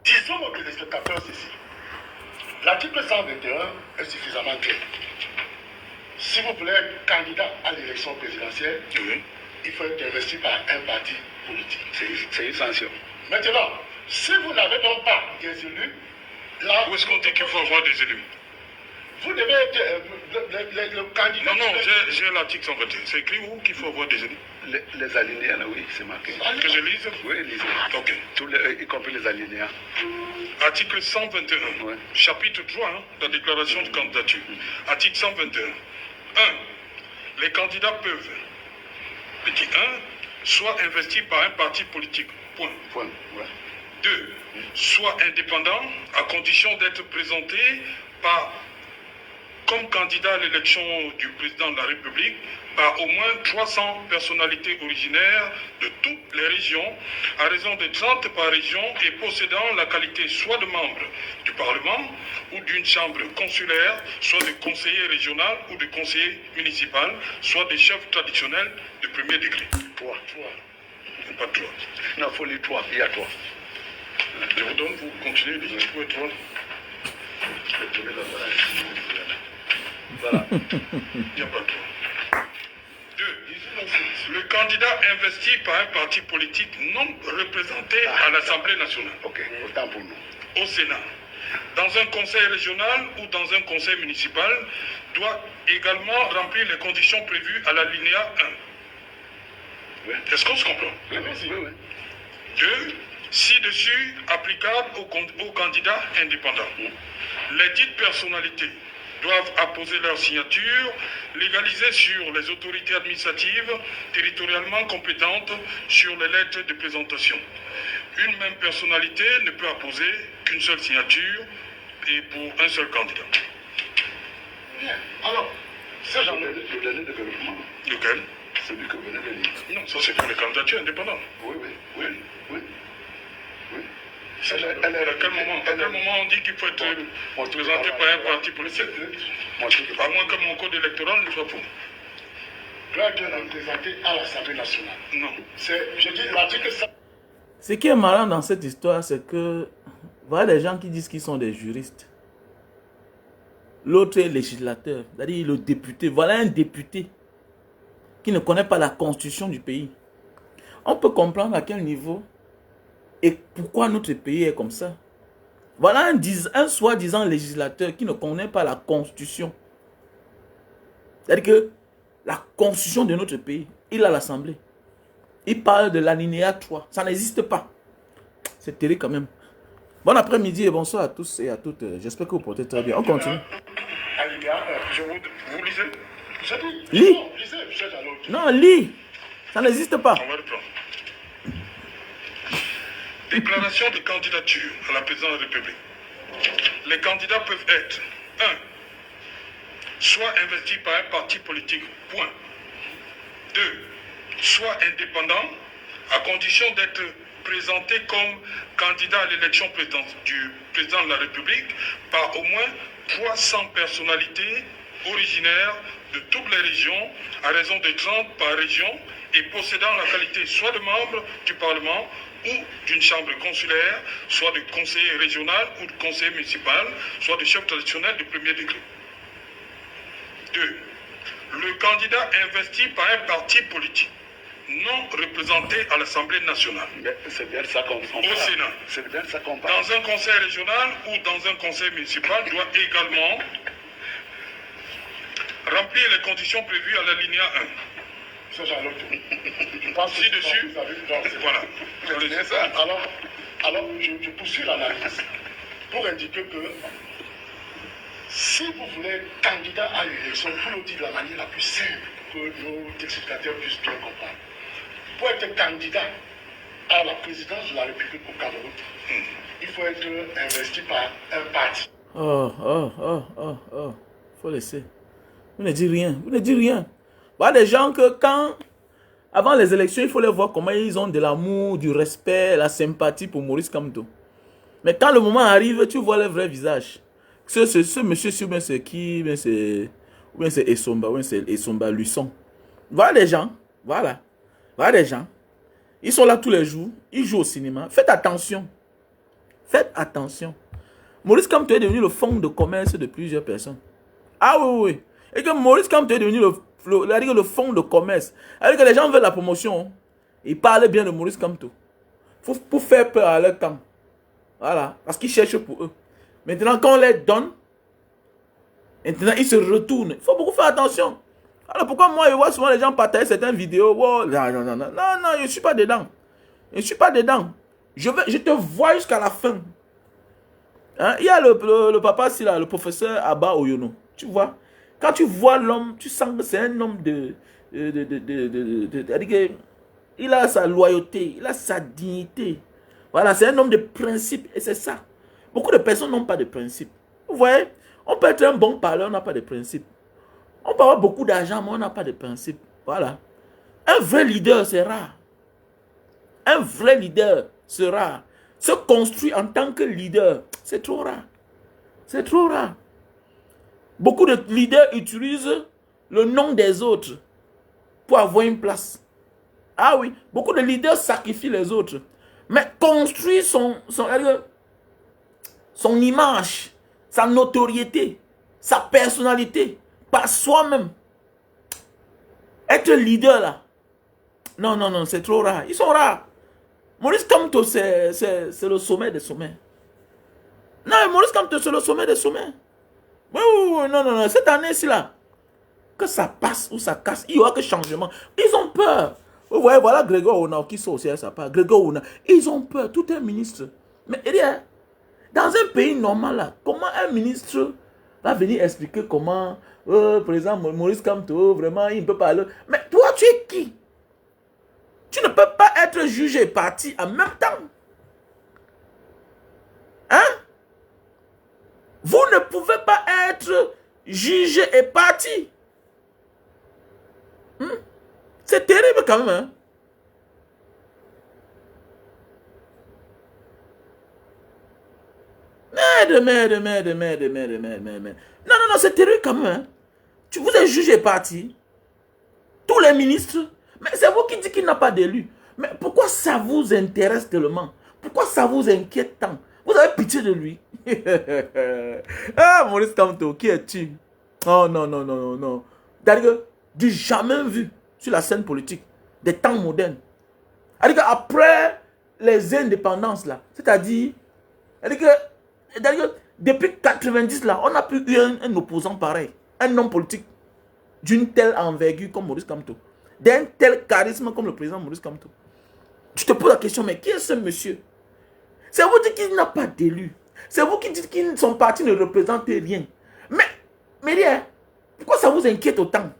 Disons aux téléspectateurs ceci. L'article 121 est suffisamment clair. Si vous voulez être candidat à l'élection présidentielle, il faut être investi par un parti politique. C'est une sanction. Maintenant, si vous n'avez donc pas des élus, là... Où est-ce qu'on dit qu'il faut avoir des élus? Vous devez être le candidat... Non, j'ai l'article 121. C'est écrit où qu'il faut avoir des élus? Les alinéas, là, oui, c'est marqué. Que je lise? Oui, lisez. Ok. Y compris les alinéas. Article 121, ouais. Chapitre 3, la déclaration de candidature. Article 121. 1. Les candidats peuvent, petit 1, soit investis par un parti politique. Point. Ouais. 2. Soit indépendants, à condition d'être présentés comme candidat à l'élection du président de la République par au moins 300 personnalités originaires de toutes les régions, à raison de 30 par région et possédant la qualité soit de membre du Parlement ou d'une chambre consulaire, soit de conseiller régional ou de conseiller municipal, soit de chef traditionnel de premier degré. 3. Pas 3. Non, il faut les 3. Il y a 3. Je vous donne, vous continuez, les 3 et 3. Voilà. Il n'y a pas 3. 2. Le candidat investi par un parti politique non représenté à l'Assemblée nationale. Ok, autant pour nous. Au Sénat, dans un conseil régional ou dans un conseil municipal, doit également remplir les conditions prévues à l'alinéa 1. Oui. Est-ce qu'on se comprend? Oui. 2. Ci-dessus, applicable aux candidats indépendants. Les dites personnalités doivent apposer leur signature légalisée sur les autorités administratives territorialement compétentes sur les lettres de présentation. Une même personnalité ne peut apposer qu'une seule signature et pour un seul candidat. Bien. Alors, ça j'en ai... Le dernier développement. Lequel? Celui que vous venez de lire. Non, ça c'est pour les candidatures indépendantes. Oui. À quel moment on dit qu'il faut être présenté par un parti politique? À moins que mon code électoral ne soit faux. Doit être représenté à l'Assemblée nationale. Non. Je dis l'article 100. Ce qui est marrant dans cette histoire, c'est que voilà des gens qui disent qu'ils sont des juristes. L'autre est législateur, c'est-à-dire le député. Voilà un député qui ne connaît pas la constitution du pays. On peut comprendre à quel niveau et pourquoi notre pays est comme ça. Voilà un soi-disant législateur qui ne connaît pas la constitution. C'est-à-dire que la constitution de notre pays, il a l'Assemblée. Il parle de l'alinéa 3. Ça n'existe pas. C'est terrible quand même. Bon après-midi et bonsoir à tous et à toutes. J'espère que vous portez très bien. On continue. Vous lisez? Lis. Non, lis. Ça n'existe pas. On va reprendre. Déclaration de candidature à la présidence de la République. Les candidats peuvent être 1. Soit investis par un parti politique. Point. 2. Soit indépendants, à condition d'être présentés comme candidats à l'élection du président de la République par au moins 300 personnalités originaires de toutes les régions, à raison de 30 par région, et possédant la qualité soit de membre du Parlement ou d'une chambre consulaire, soit de conseiller régional ou de conseiller municipal, soit de chef traditionnel de premier degré. 2. Le candidat investi par un parti politique non représenté à l'Assemblée nationale. C'est bien ça qu'on parle. Au Sénat. C'est bien ça qu'on parle. Dans un conseil régional ou dans un conseil municipal doit également remplir les conditions prévues à l'alinéa 1. Ça j'en ai. Ci-dessus, voilà. C'est ça. Alors je poursuis l'analyse pour indiquer que si vous voulez être candidat à l'élection, pour le dire de la manière la plus simple que nos téléspectateurs puissent bien comprendre, pour être candidat à la présidence de la République au Cameroun, il faut être investi par un parti. Faut laisser. Vous ne dites rien. Vous ne dites rien. Bah, des gens que quand, avant les élections, il faut les voir comment ils ont de l'amour, du respect, la sympathie pour Maurice Kamto. Mais quand le moment arrive, tu vois le vrai visage. Ce monsieur, c'est qui? Ou bien c'est Essomba, ou bien c'est Essomba Luçon. Voilà des gens. Voilà. Voilà des gens. Ils sont là tous les jours. Ils jouent au cinéma. Faites attention. Faites attention. Maurice Kamto est devenu le fonds de commerce de plusieurs personnes. Ah oui. Et que Maurice Kamto est devenu le fonds de commerce. Alors que les gens veulent la promotion. Ils parlent bien de Maurice Kamto. Pour faire peur à leur camp. Voilà. Parce qu'ils cherchent pour eux. Maintenant, quand on les donne, maintenant, ils se retournent. Il faut beaucoup faire attention. Alors, pourquoi moi, je vois souvent les gens partager certaines vidéos. Oh, non, je ne suis pas dedans. Je ne suis pas dedans. Je te vois jusqu'à la fin. Hein? Il y a le papa, ici, là, le professeur Abba Oyono. Tu vois? Quand tu vois l'homme, tu sens que c'est un homme il a sa loyauté, il a sa dignité. Voilà, c'est un homme de principe et c'est ça. Beaucoup de personnes n'ont pas de principe. Vous voyez, on peut être un bon parleur, on n'a pas de principe. On peut avoir beaucoup d'argent, mais on n'a pas de principe. Voilà. Un vrai leader, c'est rare. Un vrai leader, c'est rare. Se construire en tant que leader, c'est trop rare. C'est trop rare. Beaucoup de leaders utilisent le nom des autres pour avoir une place. Ah oui, beaucoup de leaders sacrifient les autres. Mais construire son image, sa notoriété, sa personnalité, par soi-même. Être leader là. Non, c'est trop rare. Ils sont rares. Maurice Kamto, c'est le sommet des sommets. Non, Maurice Kamto, c'est le sommet des sommets. Oui, non, cette année-ci là, que ça passe ou ça casse, il y aura que changement. Ils ont peur. Vous voyez, voilà Grégoire Ona qui sort aussi à sa part. Grégoire Ona, ils ont peur, tout un ministre. Mais dans un pays normal là, comment un ministre va venir expliquer comment, par exemple, Maurice Kamto, vraiment, il ne peut pas aller. Mais toi, tu es qui? Tu ne peux pas être jugé et parti en même temps. Hein? Vous ne pouvez pas être jugé et parti. C'est terrible quand même. Hein? Merde. Non, c'est terrible quand même. Hein? Vous êtes jugé et parti. Tous les ministres. Mais c'est vous qui dites qu'il n'a pas d'élu. Mais pourquoi ça vous intéresse tellement? Pourquoi ça vous inquiète tant? Vous avez pitié de lui. Ah, Maurice Kamto, qui es-tu? Oh non. C'est-à-dire que du jamais vu sur la scène politique des temps modernes. C'est-à-dire qu'après les indépendances là, c'est-à-dire que depuis 90 là, on n'a plus eu un opposant pareil. Un homme politique d'une telle envergure comme Maurice Kamto. D'un tel charisme comme le président Maurice Kamto. Tu te poses la question, mais qui est ce monsieur? C'est vous qui dites qu'il n'a pas d'élu. C'est vous qui dites que son parti ne représente rien. Mais rien. Pourquoi ça vous inquiète autant?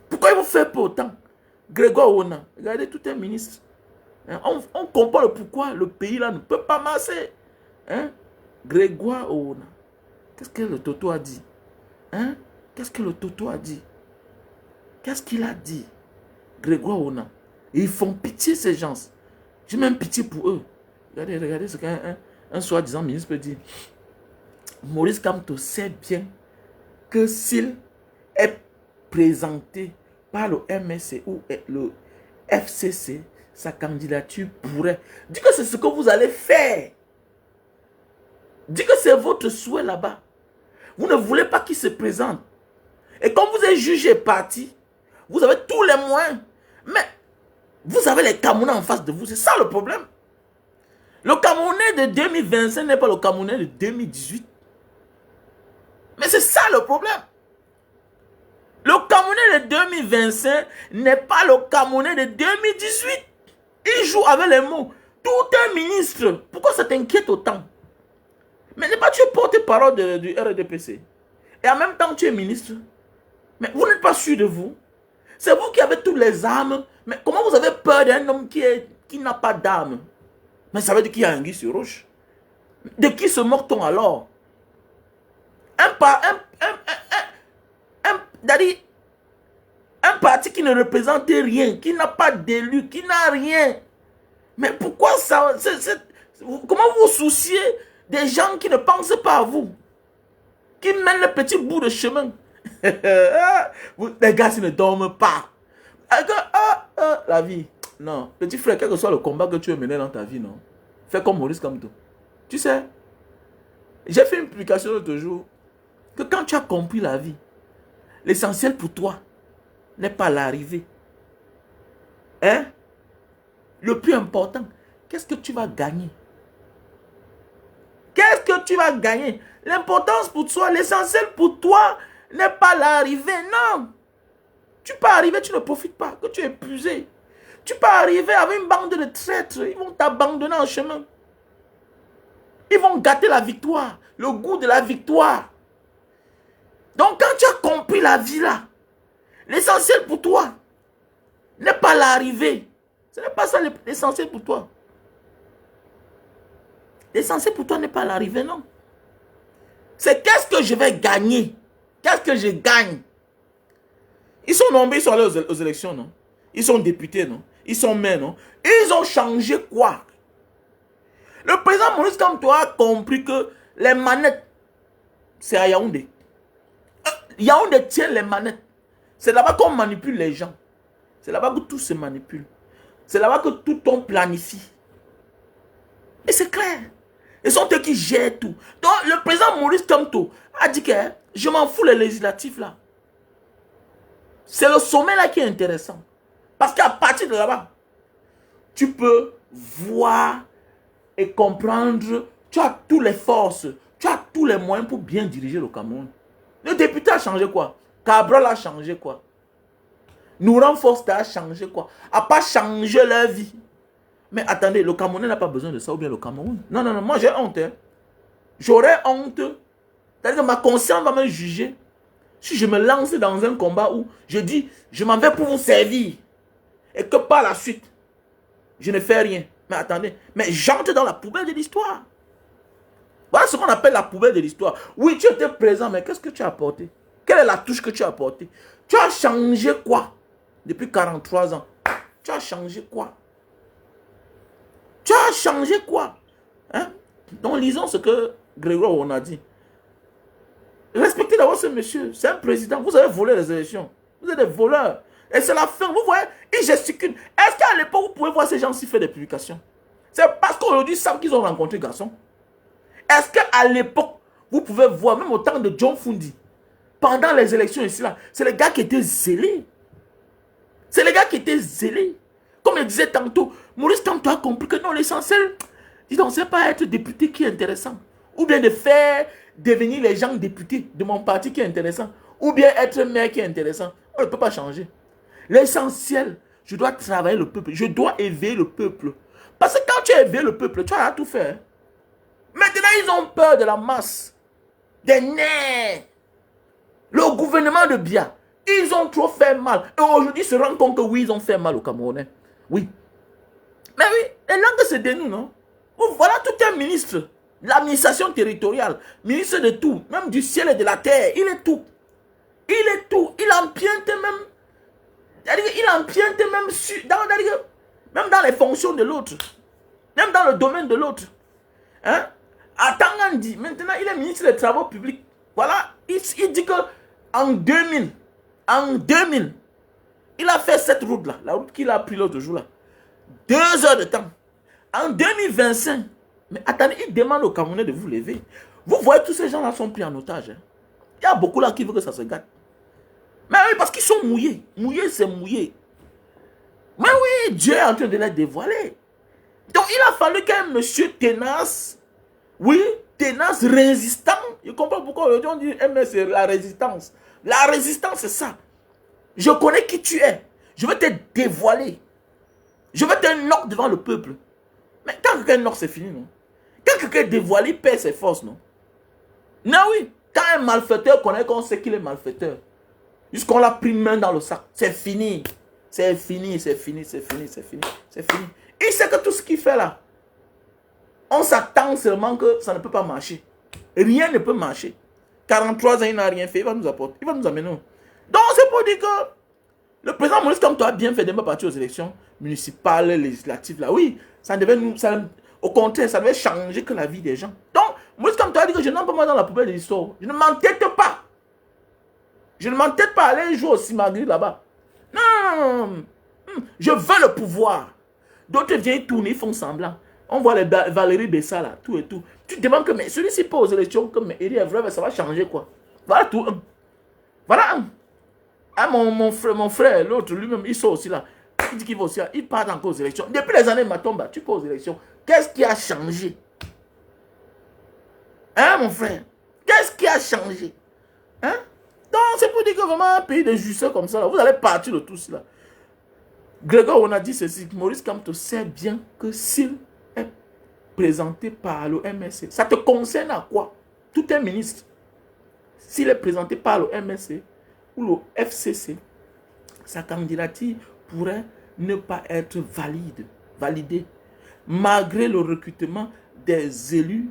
Pourquoi il vous fait peur autant? Grégoire Ona, regardez, tout un ministre. Hein? On comprend le pourquoi le pays là ne peut pas marcher. Hein? Grégoire Ona. Qu'est-ce que le Toto a dit? Hein? Qu'est-ce que le Toto a dit? Qu'est-ce qu'il a dit? Grégoire Ona. Et ils font pitié ces gens. J'ai même pitié pour eux. Regardez ce qu'un soi-disant ministre peut dire. Maurice Kamto sait bien que s'il est présenté par le MSC ou le FCC, sa candidature pourrait... Dis que c'est ce que vous allez faire. Dis que c'est votre souhait là-bas. Vous ne voulez pas qu'il se présente. Et comme vous êtes jugé parti, vous avez tous les moyens. Mais vous avez les Camerounais en face de vous. C'est ça le problème. Le Camerounais de 2025 n'est pas le Camerounais de 2018. Mais c'est ça le problème. Le Camerounais de 2025 n'est pas le Camerounais de 2018. Il joue avec les mots. Tout un ministre. Pourquoi ça t'inquiète autant? Mais n'est pas tu es porte-parole du RDPC. Et en même temps tu es ministre. Mais vous n'êtes pas sûr de vous. C'est vous qui avez toutes les armes. Mais comment vous avez peur d'un homme qui est qui n'a pas d'âme. Mais ça veut dire qu'il y a un anguille sur roche. De qui se moque-t-on alors? Un parti qui ne représente rien, qui n'a pas d'élu, qui n'a rien. Mais pourquoi ça... comment vous vous souciez des gens qui ne pensent pas à vous? Qui mènent le petit bout de chemin? Les gars, ils ne dorment pas. La vie. Non. Petit frère, quel que soit le combat que tu veux mener dans ta vie, non. Fais comme Maurice Kamto. Tu sais, j'ai fait une publication l'autre jour que quand tu as compris la vie, l'essentiel pour toi n'est pas l'arrivée. Hein? Le plus important, qu'est-ce que tu vas gagner? Qu'est-ce que tu vas gagner? L'importance pour toi, l'essentiel pour toi n'est pas l'arrivée, non. Tu peux arriver, tu ne profites pas, que tu es épuisé. Tu peux arriver avec une bande de traîtres, ils vont t'abandonner en chemin. Ils vont gâter la victoire, le goût de la victoire. Donc quand tu as compris la vie là, l'essentiel pour toi n'est pas l'arrivée. Ce n'est pas ça l'essentiel pour toi. L'essentiel pour toi n'est pas l'arrivée, non. C'est qu'est-ce que je vais gagner? Qu'est-ce que je gagne? Ils sont nombreux, ils sont allés aux élections, non? Ils sont députés, non? Ils sont maires, non? Ils ont changé quoi? Le président Maurice Kamto a compris que les manettes, c'est à Yaoundé. Yaoundé tient les manettes. C'est là-bas qu'on manipule les gens. C'est là-bas que tout se manipule. C'est là-bas que tout on planifie. Et c'est clair. Ils sont eux qui gèrent tout. Donc le président Maurice Kamto a dit que je m'en fous les législatifs là. C'est le sommet là qui est intéressant. Parce qu'à partir de là-bas, tu peux voir et comprendre, tu as toutes les forces, tu as tous les moyens pour bien diriger le Cameroun. Le député a changé quoi? Cabral a changé quoi? Nouran Foster a changé quoi? A pas changé leur vie. Mais attendez, le Camerounais n'a pas besoin de ça ou bien le Cameroun? Non, non, non, moi j'ai honte. Hein. J'aurais honte. C'est-à-dire que ma conscience va me juger si je me lance dans un combat où je dis, je m'en vais pour vous servir. Et que par la suite, je ne fais rien. Mais attendez, mais j'entre dans la poubelle de l'histoire. Voilà ce qu'on appelle la poubelle de l'histoire. Oui, tu étais présent, mais qu'est-ce que tu as apporté? Quelle est la touche que tu as apportée? Tu as changé quoi? Depuis 43 ans. Tu as changé quoi? Tu as changé quoi? Hein? Donc lisons ce que Grégoire on a dit. Respectez d'abord ce monsieur. C'est un président. Vous avez volé les élections. Vous êtes des voleurs. Et c'est la fin. Vous voyez, ils gesticulent. Est-ce qu'à l'époque, vous pouvez voir ces gens-ci faire des publications? C'est parce qu'aujourd'hui, ils savent qu'ils ont rencontré garçon. Est-ce qu'à l'époque, vous pouvez voir, même au temps de John Fundi, pendant les élections ici, là, c'est les gars qui étaient zélés. C'est les gars qui étaient zélés. Comme je disais tantôt, Maurice Kamto a compris que non, l'essentiel, dis donc, c'est pas être député qui est intéressant. Ou bien de faire devenir les gens députés de mon parti qui est intéressant. Ou bien être maire qui est intéressant. On ne peut pas changer. L'essentiel, je dois travailler le peuple. Je dois éveiller le peuple. Parce que quand tu as éveillé le peuple, tu as tout fait. Maintenant, ils ont peur de la masse. Des nerfs. Le gouvernement de Biya, ils ont trop fait mal. Et aujourd'hui, ils se rendent compte que oui, ils ont fait mal aux Camerounais. Oui. Mais oui, les langues se dénouent, non? Voilà tout un ministre. L'administration territoriale. Ministre de tout. Même du ciel et de la terre. Il est tout. Il est tout. Il empiète même. Il empiète même dans les fonctions de l'autre. Même dans le domaine de l'autre. Hein? À Tangandi, maintenant, il est ministre des Travaux publics. Voilà. Il dit que en 2000, il a fait cette route-là. La route qu'il a pris l'autre jour-là. 2 heures de temps. En 2025, mais attendez, il demande aux Camerounais de vous lever. Vous voyez, tous ces gens-là sont pris en otage. Hein. Il y a beaucoup là qui veulent que ça se gâte. Mais oui, parce qu'ils sont mouillés. Mouillés, c'est mouillé. Mais oui, Dieu est en train de les dévoiler. Donc, il a fallu qu'un monsieur tenace, oui, tenace, résistant. Je comprends pourquoi aujourd'hui on dit, mais c'est la résistance. La résistance, c'est ça. Je connais qui tu es. Je vais te dévoiler. Je vais te knock devant le peuple. Mais quand quelqu'un knock, c'est fini, non? Quand quelqu'un dévoile, il perd ses forces, non? Non, oui. Quand un malfaiteur connaît qu'on sait qu'il est malfaiteur, jusqu'on l'a pris main dans le sac, c'est fini. C'est fini, c'est fini, c'est fini, c'est fini, c'est fini. Il sait que tout ce qu'il fait là, on s'attend seulement que ça ne peut pas marcher. Rien ne peut marcher. 43 ans, il n'a rien fait, il va nous apporter, il va nous amener. Donc c'est pour dire que le président Maurice Kamto a bien fait de ne pas partir aux élections municipales, législatives là. Oui, ça devait nous, au contraire, ça devait changer que la vie des gens. Donc, Maurice Kamto a dit que je n'entre pas moi dans la poubelle de l'histoire. Je ne m'entête pas. Je ne m'entête pas à aller jouer au Simagri là-bas. Non, je veux le pouvoir. D'autres viennent tourner, ils font semblant. On voit les Valérie Bessa là, tout et tout. Tu te demandes que mais celui-ci pas aux élections, comme il est vrai, ça va changer quoi. Voilà tout. Voilà un. Ah, mon frère, l'autre lui-même, il sort aussi là. Il dit qu'il va aussi là. Il part encore aux élections. Depuis les années Matomba, tu pars aux élections. Qu'est-ce qui a changé? Hein, mon frère? Qu'est-ce qui a changé? Hein? Donc, c'est pour dire que vraiment un pays de justesse comme ça, là, vous allez partir de tout cela. Grégoire, on a dit ceci. Maurice Kamto sait bien que s'il est présenté par le MSC, ça te concerne à quoi? Tout un ministre. S'il est présenté par le MSC ou le FCC, sa candidature pourrait ne pas être validée, malgré le recrutement des élus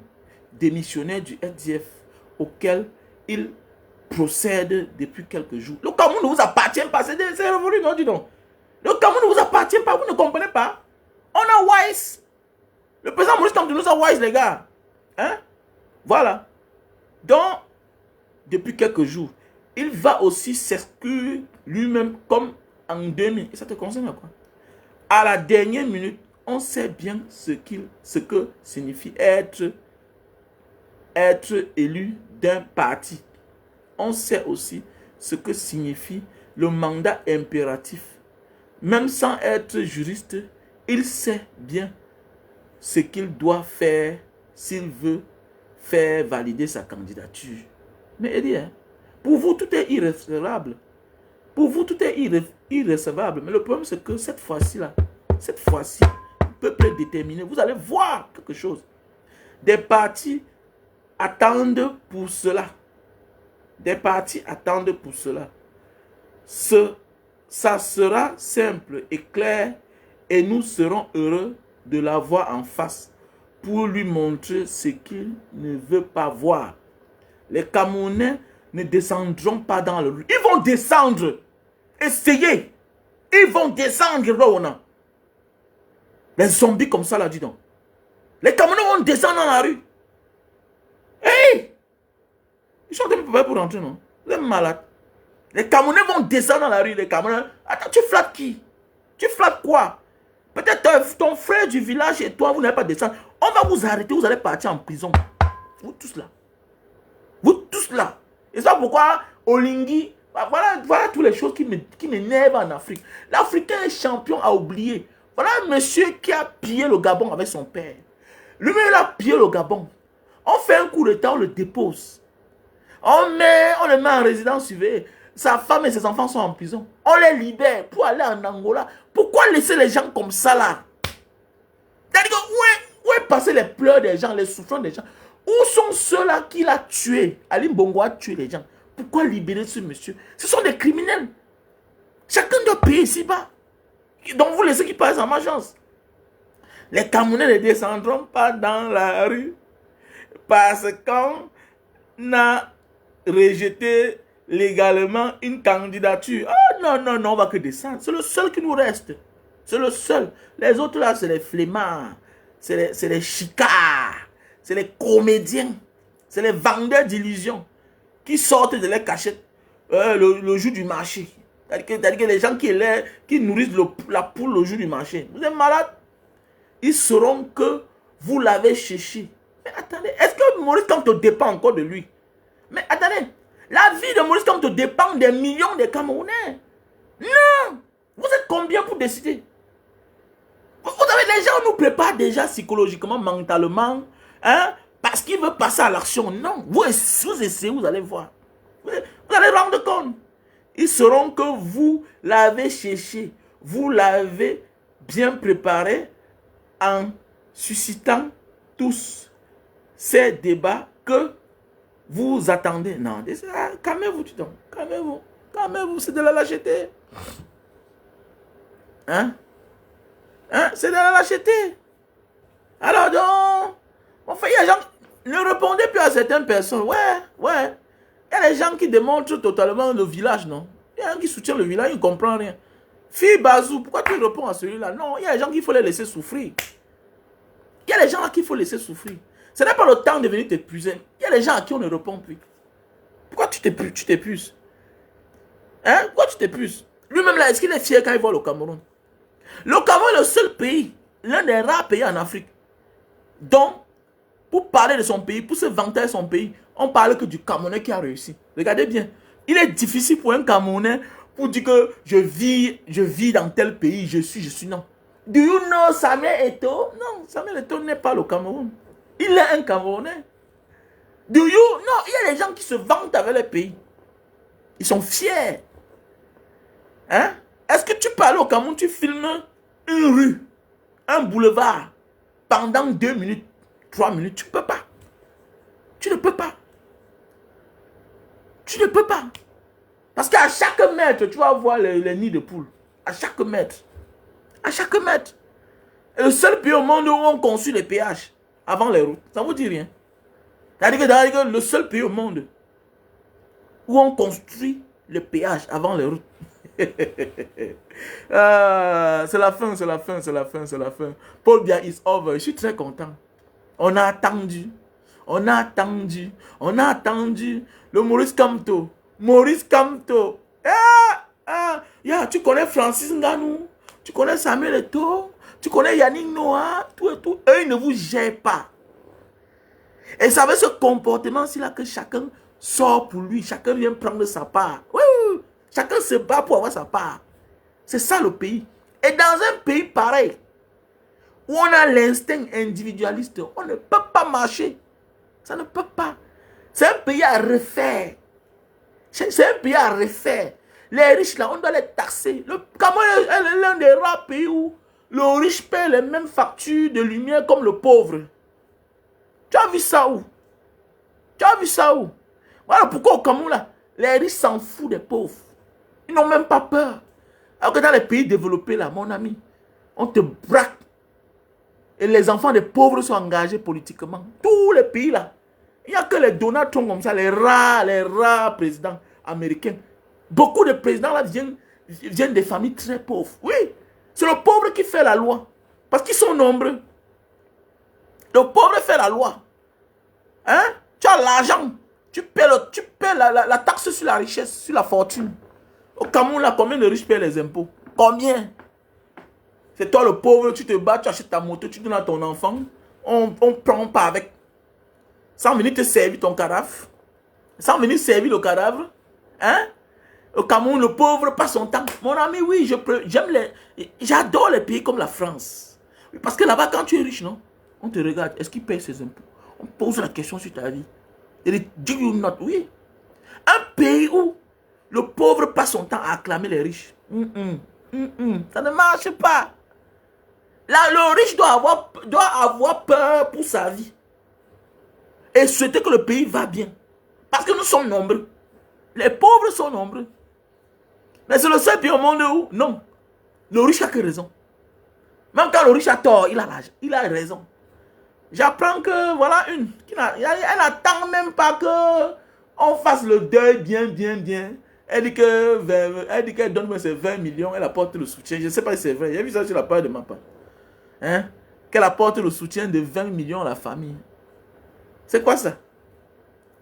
démissionnaires du SDF auquel il procède depuis quelques jours. Le Cameroun ne vous appartient pas, c'est révolu, non, dis donc. Le Cameroun ne vous appartient pas, vous ne comprenez pas. On a Wise. Le président Maurice Kamto nous a Wise, les gars. Hein? Voilà. Donc, depuis quelques jours, il va aussi s'exclure lui-même comme en 2000. Et ça te concerne à quoi? À la dernière minute, on sait bien ce que signifie être élu d'un parti. On sait aussi ce que signifie le mandat impératif. Même sans être juriste, il sait bien ce qu'il doit faire s'il veut faire valider sa candidature. Mais il dit, hein, pour vous, tout est irrécevable. Pour vous, tout est irrécevable. Mais le problème, c'est que cette fois-ci, le peuple est déterminé. Vous allez voir quelque chose. Des partis attendent pour cela. Des partis attendent pour cela. Ça sera simple et clair et nous serons heureux de l'avoir en face pour lui montrer ce qu'il ne veut pas voir. Les Camerounais ne descendront pas dans le rue. Ils vont descendre. Essayez. Ils vont descendre là où on a. Les zombies comme ça là, dis donc. Les Camerounais vont descendre dans la rue. Hey! Ils sont pas pour rentrer, non? Vous êtes malades. Les Camerounais vont descendre dans la rue. Les Camerounais. Attends, tu flattes qui? Tu flattes quoi? Peut-être ton frère du village et toi, vous n'allez pas descendre. On va vous arrêter, vous allez partir en prison. Vous tous là. Vous tous là. Et ça pourquoi Olingi, voilà toutes les choses qui m'énervent en Afrique. L'Africain est champion à oublier. Voilà un monsieur qui a pillé le Gabon avec son père. Lui-même, il a pillé le Gabon. On fait un coup de temps, on le dépose. On le met en résidence surveillée. Sa femme et ses enfants sont en prison. On les libère pour aller en Angola. Pourquoi laisser les gens comme ça là? C'est-à-dire que où est passé les pleurs des gens, les souffrances des gens? Où sont ceux-là qui l'ont tué? Ali Bongo a tué les gens. Pourquoi libérer ce monsieur? Ce sont des criminels. Chacun doit payer ici-bas. Donc vous laissez qu'ils passent en ma chance. Les Camerounais ne descendront pas dans la rue parce qu'on a rejeté légalement une candidature. Oh non, non, non, on va que descendre. C'est le seul qui nous reste. C'est le seul. Les autres là, c'est les flemmards. C'est les chicards. C'est les comédiens. C'est les vendeurs d'illusions qui sortent de leurs cachettes le jour du marché. C'est-à-dire que les gens qui nourrissent la poule le jour du marché. Vous êtes malades? Ils sauront que vous l'avez cherché. Mais attendez, est-ce que Maurice Kamto dépend encore de lui? Mais attendez, la vie de Maurice Kamto dépend des millions de Camerounais. Non! Vous êtes combien pour décider? Vous savez, les gens nous préparent déjà psychologiquement, mentalement, hein, parce qu'ils veulent passer à l'action. Non, vous essayez, vous allez voir. Vous allez rendre compte. Ils sauront que vous l'avez cherché, vous l'avez bien préparé en suscitant tous ces débats que vous attendez. Non, calmez-vous, calmez-vous, calmez-vous, c'est de la lâcheté. Hein? Hein? C'est de la lâcheté. Alors donc, enfin, il y a des gens qui ne répondaient plus à certaines personnes. Ouais. Il y a des gens qui démontrent totalement le village, non? Il y a des gens qui soutiennent le village, ils ne comprennent rien. Fille Bazou, pourquoi tu réponds à celui-là? Non, il y a des gens qu'il faut les laisser souffrir. Il y a des gens à qui il faut laisser souffrir. Ce n'est pas le temps de venir t'épuiser. Il y a des gens à qui on ne répond plus. Pourquoi tu t'épuises? Hein? Pourquoi tu t'épuises? Lui-même là, est-ce qu'il est fier quand il voit le Cameroun? Le Cameroun est le seul pays, l'un des rares pays en Afrique. Donc, pour parler de son pays, pour se vanter de son pays, on parle que du Camerounais qui a réussi. Regardez bien. Il est difficile pour un Camerounais pour dire que je vis dans tel pays, je suis non. Do you know Samuel Eto'o? Non, Samuel Eto'o n'est pas le Cameroun. Il est un Camerounais. Do you? Non, il y a des gens qui se vantent avec le pays. Ils sont fiers. Hein? Est-ce que tu parles au Cameroun, tu filmes une rue, un boulevard, pendant 2 minutes, 3 minutes? Tu ne peux pas. Tu ne peux pas. Tu ne peux pas. Parce qu'à chaque mètre, tu vas voir les nids de poules. À chaque mètre. À chaque mètre. Et le seul pays au monde où on construit les péages avant les routes. Ça ne vous dit rien. C'est-à-dire que le seul pays au monde où on construit les péages avant les routes. C'est la fin, c'est la fin, c'est la fin, c'est la fin. Paul Biya is over. Je suis très content. On a attendu. On a attendu. On a attendu. Le Maurice Kamto. Maurice Kamto. Tu connais Francis Ngannou. Tu connais Samuel Eto'o. Tu connais Yannick Noah. Tout et tout. Eux, ils ne vous gèrent pas. Et ça veut ce comportement-ci là que chacun sort pour lui. Chacun vient prendre sa part. Oui. Chacun se bat pour avoir sa part. C'est ça le pays. Et dans un pays pareil, où on a l'instinct individualiste, on ne peut pas marcher. Ça ne peut pas. C'est un pays à refaire. C'est un pays à refaire. Les riches là, on doit les taxer. Le Cameroun est l'un des rares pays où le riche paie les mêmes factures de lumière comme le pauvre. Tu as vu ça où? Tu as vu ça où? Voilà pourquoi au Cameroun là, les riches s'en foutent des pauvres. Ils n'ont même pas peur. Alors que dans les pays développés là, mon ami, on te braque. Et les enfants des pauvres sont engagés politiquement. Tous les pays là. Il n'y a que les Donald Trump comme ça, les rares présidents américains. Beaucoup de présidents là viennent des familles très pauvres. Oui, c'est le pauvre qui fait la loi. Parce qu'ils sont nombreux. Le pauvre fait la loi. Hein? Tu as l'argent. Tu paies la taxe sur la richesse, sur la fortune. Au Cameroun, là, combien de riches paient les impôts? Combien? C'est toi le pauvre, tu te bats, tu achètes ta moto, tu donnes à ton enfant. On prend pas avec. Sans venir te servir ton cadavre. Sans venir servir le cadavre. Hein? Au Cameroun, le pauvre passe son temps. Mon ami, oui, j'adore les pays comme la France. Parce que là-bas, quand tu es riche, non? On te regarde, est-ce qu'il paye ses impôts? On pose la question sur ta vie. Il dit, do you not? Oui. Un pays où le pauvre passe son temps à acclamer les riches. Ça ne marche pas. Là, le riche doit avoir peur pour sa vie. Et souhaiter que le pays va bien. Parce que nous sommes nombreux. Les pauvres sont nombreux. Mais c'est le seul pays au monde où, non. Le riche a que raison. Même quand le riche a tort, il a raison. J'apprends que, voilà une. Elle n'attend même pas que on fasse le deuil bien. Elle dit qu'elle donne ses 20 millions, elle apporte le soutien. Je ne sais pas si c'est vrai. J'ai vu ça sur la page de ma part. Hein? Qu'elle apporte le soutien de 20 millions à la famille. C'est quoi ça?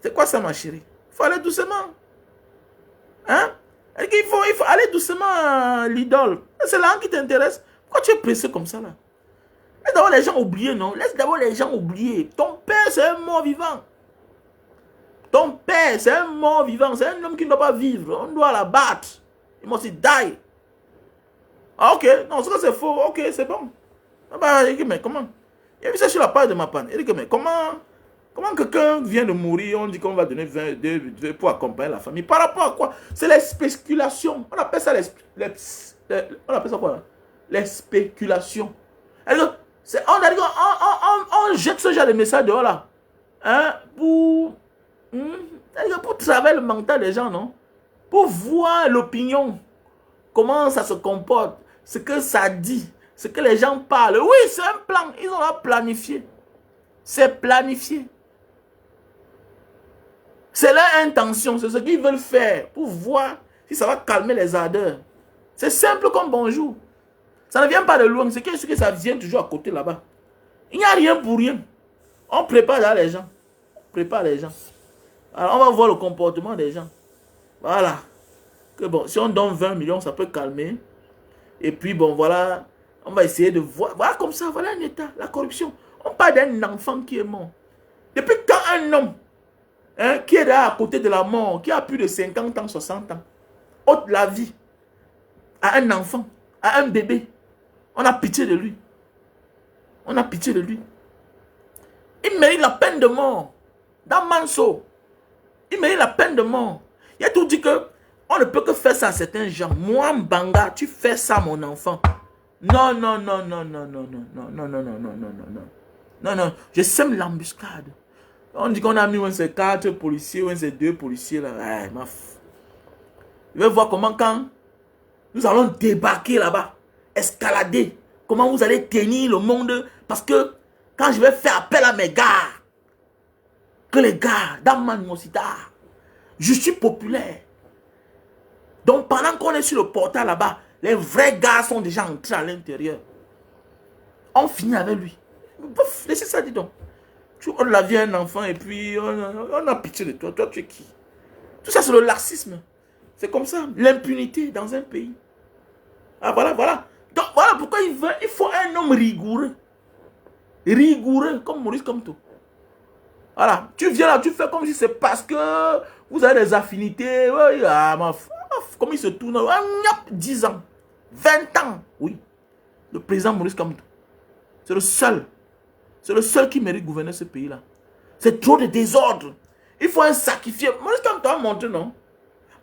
C'est quoi ça, ma chérie? Il faut aller doucement. Hein? Il faut aller doucement, l'idole. C'est là qui t'intéresse. Pourquoi tu es pressé comme ça, là? Laisse d'abord les gens oublier, non? Laisse d'abord les gens oublier. Ton père, c'est un mort vivant. Ton père, c'est un mort vivant. C'est un homme qui ne doit pas vivre. On doit l'abattre. Il must die. Ah, ok. Non, ça c'est faux. Ok, c'est bon. Ah bah, il dit, mais comment? Il y a vu ça sur la page de ma panne. Il dit, mais comment quelqu'un vient de mourir, on dit qu'on va donner 20 pour accompagner la famille? Par rapport à quoi? C'est les spéculations. On appelle ça on appelle ça quoi? Les spéculations. Alors, on jette ce genre de message dehors là. Hein? Pour travailler le mental des gens, non? Pour voir l'opinion. Comment ça se comporte. ce que ça dit, ce que les gens parlent. Oui, c'est un plan. Ils ont planifié. C'est planifié. C'est leur intention. C'est ce qu'ils veulent faire pour voir si ça va calmer les ardeurs. C'est simple comme bonjour. Ça ne vient pas de loin. C'est que ça vient toujours à côté là-bas. Il n'y a rien pour rien. On prépare là les gens. On prépare les gens. Alors on va voir le comportement des gens. Voilà. Que bon, si on donne 20 millions, ça peut calmer. Et puis bon, voilà. On va essayer de voir. Voilà comme ça, voilà un état. La corruption. On parle d'un enfant qui est mort. Depuis quand un homme qui est là à côté de la mort, qui a plus de 50 ans, 60 ans, ôte la vie à un enfant, à un bébé, on a pitié de lui. On a pitié de lui. Il mérite la peine de mort. Dans Manso, il mérite la peine de mort. Il a tout dit que on ne peut que faire ça à certains gens. Moi, Mbanga, tu fais ça, mon enfant. Non, non, non, non, non, non, non, non, non, non, non, non, non, non, non. Non, non, je sème l'embuscade. On dit qu'on a mis ces 4 policiers, ou ces 2 policiers là. Ouais, je vais voir comment quand nous allons débarquer là-bas, escalader, comment vous allez tenir le monde. Parce que quand je vais faire appel à mes gars, que les gars, dans ma animosité, je suis populaire. Donc pendant qu'on est sur le portail là-bas, les vrais gars sont déjà entrés à l'intérieur. On finit avec lui. Bouf, laissez ça, dis donc. On l'a vu un enfant et puis on a pitié de toi. Toi, tu es qui? Tout ça, c'est le laxisme. C'est comme ça. L'impunité dans un pays. Ah, voilà, voilà. Donc, voilà pourquoi il faut un homme rigoureux. Rigoureux, comme Maurice Kamto. Voilà. Tu viens là, tu fais comme si c'est parce que vous avez des affinités. Ouais, comme il se tourne. 10 ans. 20 ans. Oui. Le président Maurice Kamto. C'est le seul. C'est le seul qui mérite de gouverner ce pays-là. C'est trop de désordre. Il faut un sacrifié. Maurice Kamto a montré, non?